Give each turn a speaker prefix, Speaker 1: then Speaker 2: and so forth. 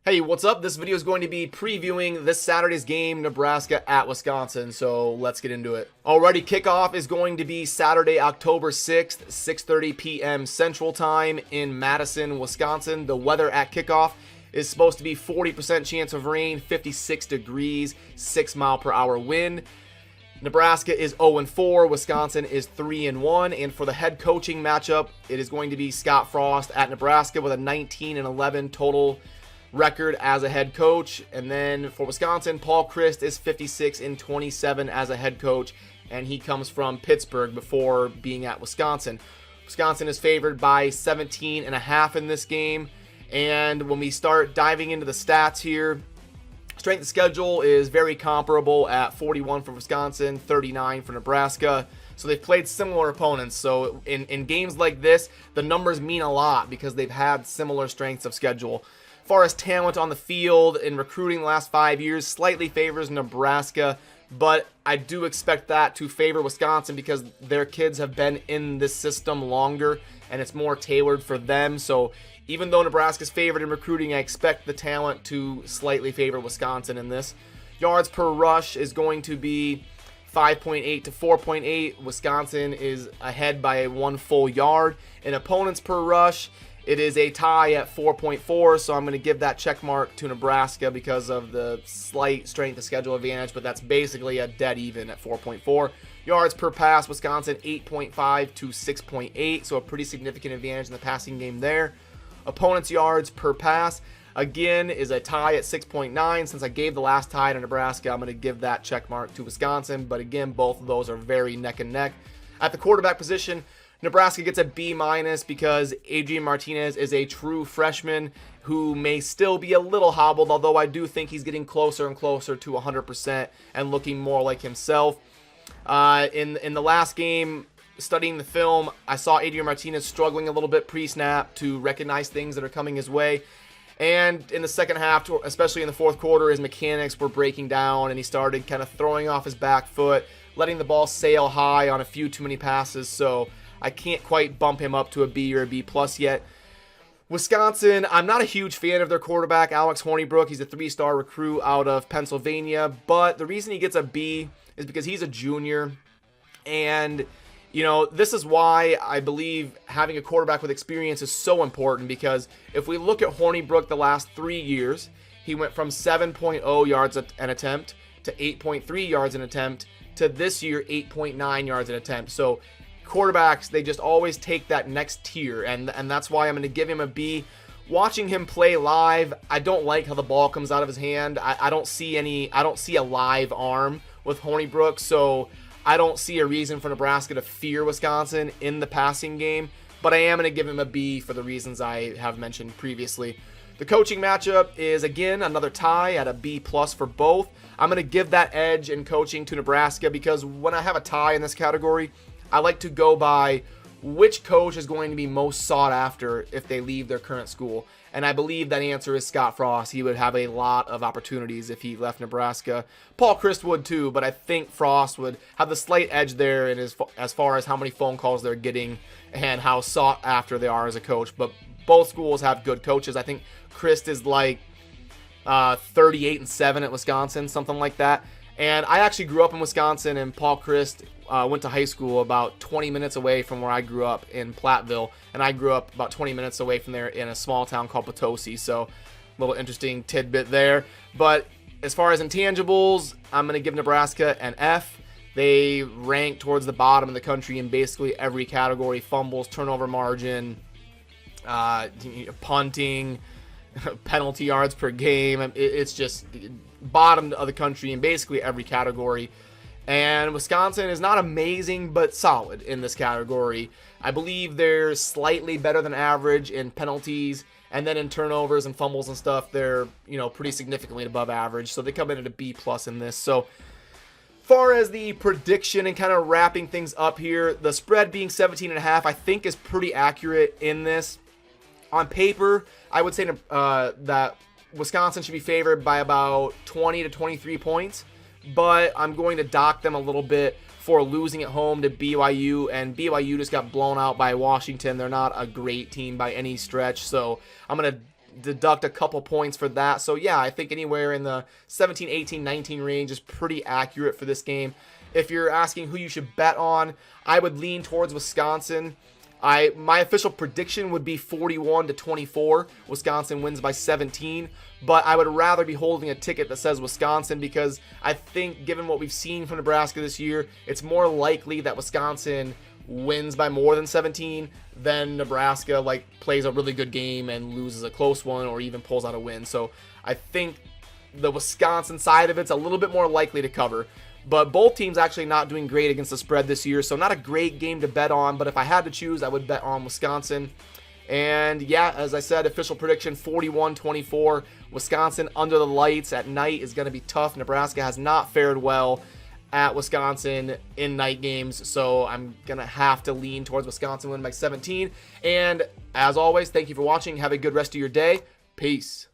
Speaker 1: Hey, what's up? This video is going to be previewing this Saturday's game, Nebraska at Wisconsin, so let's get into it. Alrighty, kickoff is going to be Saturday, October 6th, 6:30 p.m. Central Time in Madison, Wisconsin. The weather at kickoff is supposed to be 40% chance of rain, 56 degrees, 6-mile-per-hour wind. Nebraska is 0-4, Wisconsin is 3-1, and for the head coaching matchup, it is going to be Scott Frost at Nebraska with a 19-11 total record as a head coach. And then for Wisconsin, Paul Chryst is 56-27 as a head coach, and he comes from Pittsburgh before being at Wisconsin. Wisconsin is favored by 17.5 in this game. And when we start diving into the stats here, strength of schedule is very comparable at 41 for Wisconsin, 39 for Nebraska. So they've played similar opponents. So in games like this, the numbers mean a lot because they've had similar strengths of schedule. As far as talent on the field in recruiting the last 5 years, slightly favors Nebraska, but I do expect that to favor Wisconsin because their kids have been in this system longer and it's more tailored for them. So even though Nebraska's favored in recruiting, I expect the talent to slightly favor Wisconsin in this. Yards per rush is going to be 5.8 to 4.8. Wisconsin is ahead by 1 full yard. In opponents per rush, it is a tie at 4.4, so I'm going to give that check mark to Nebraska because of the slight strength of schedule advantage, but that's basically a dead even at 4.4. Yards per pass, Wisconsin 8.5 to 6.8, so a pretty significant advantage in the passing game there. Opponents' yards per pass, again, is a tie at 6.9. Since I gave the last tie to Nebraska, I'm going to give that check mark to Wisconsin, but again, both of those are very neck and neck. At the quarterback position, Nebraska gets a B- because Adrian Martinez is a true freshman who may still be a little hobbled, although I do think he's getting closer and closer to 100% and looking more like himself. In the last game, studying the film, I saw Adrian Martinez struggling a little bit pre-snap to recognize things that are coming his way. And in the second half, especially in the fourth quarter, his mechanics were breaking down and he started kind of throwing off his back foot, letting the ball sail high on a few too many passes. So I can't quite bump him up to a B or a B+ yet. Wisconsin, I'm not a huge fan of their quarterback, Alex Hornibrook. He's a 3-star recruit out of Pennsylvania, but the reason he gets a B is because he's a junior. And, you know, this is why I believe having a quarterback with experience is so important, because if we look at Hornibrook the last 3 years, he went from 7.0 yards an attempt to 8.3 yards an attempt to this year 8.9 yards an attempt. So quarterbacks, they just always take that next tier, and that's why I'm going to give him a B. Watching him play live, I don't like how the ball comes out of his hand. I don't see a live arm with Hornibrook, so I don't see a reason for Nebraska to fear Wisconsin in the passing game, but I am going to give him a B for the reasons I have mentioned previously. The coaching matchup is, again, another tie at a B+ for both. I'm going to give that edge in coaching to Nebraska because when I have a tie in this category, I like to go by which coach is going to be most sought after if they leave their current school. And I believe that answer is Scott Frost. He would have a lot of opportunities if he left Nebraska. Paul Chryst would too, but I think Frost would have the slight edge there in as far as how many phone calls they're getting and how sought after they are as a coach. But both schools have good coaches. I think Chryst is like 38-7 at Wisconsin, something like that. And I actually grew up in Wisconsin, and Paul Chryst went to high school about 20 minutes away from where I grew up in Platteville, and I grew up about 20 minutes away from there in a small town called Potosi, so a little interesting tidbit there. But as far as intangibles, I'm going to give Nebraska an F. They rank towards the bottom of the country in basically every category: fumbles, turnover margin, punting, penalty yards per game. It's just bottom of the country in basically every category. And Wisconsin is not amazing, but solid in this category. I believe they're slightly better than average in penalties, and then in turnovers and fumbles and stuff, they're, you know, pretty significantly above average. So they come in at a B+ in this. So far as the prediction and kind of wrapping things up here, the spread being 17.5, I think is pretty accurate in this. On paper, I would say that Wisconsin should be favored by about 20 to 23 points. But I'm going to dock them a little bit for losing at home to BYU, and BYU just got blown out by Washington. They're not a great team by any stretch, so I'm going to deduct a couple points for that. So yeah, I think anywhere in the 17, 18, 19 range is pretty accurate for this game. If you're asking who you should bet on, I would lean towards Wisconsin. My official prediction would be 41-24. Wisconsin wins by 17, but I would rather be holding a ticket that says Wisconsin, because I think given what we've seen from Nebraska this year, it's more likely that Wisconsin wins by more than 17 than Nebraska plays a really good game and loses a close one or even pulls out a win. So I think the Wisconsin side of it's a little bit more likely to cover. But both teams actually not doing great against the spread this year, so not a great game to bet on. But if I had to choose, I would bet on Wisconsin. And yeah, as I said, official prediction 41-24. Wisconsin under the lights at night is going to be tough. Nebraska has not fared well at Wisconsin in night games, so I'm going to have to lean towards Wisconsin win by 17. And as always, thank you for watching. Have a good rest of your day. Peace.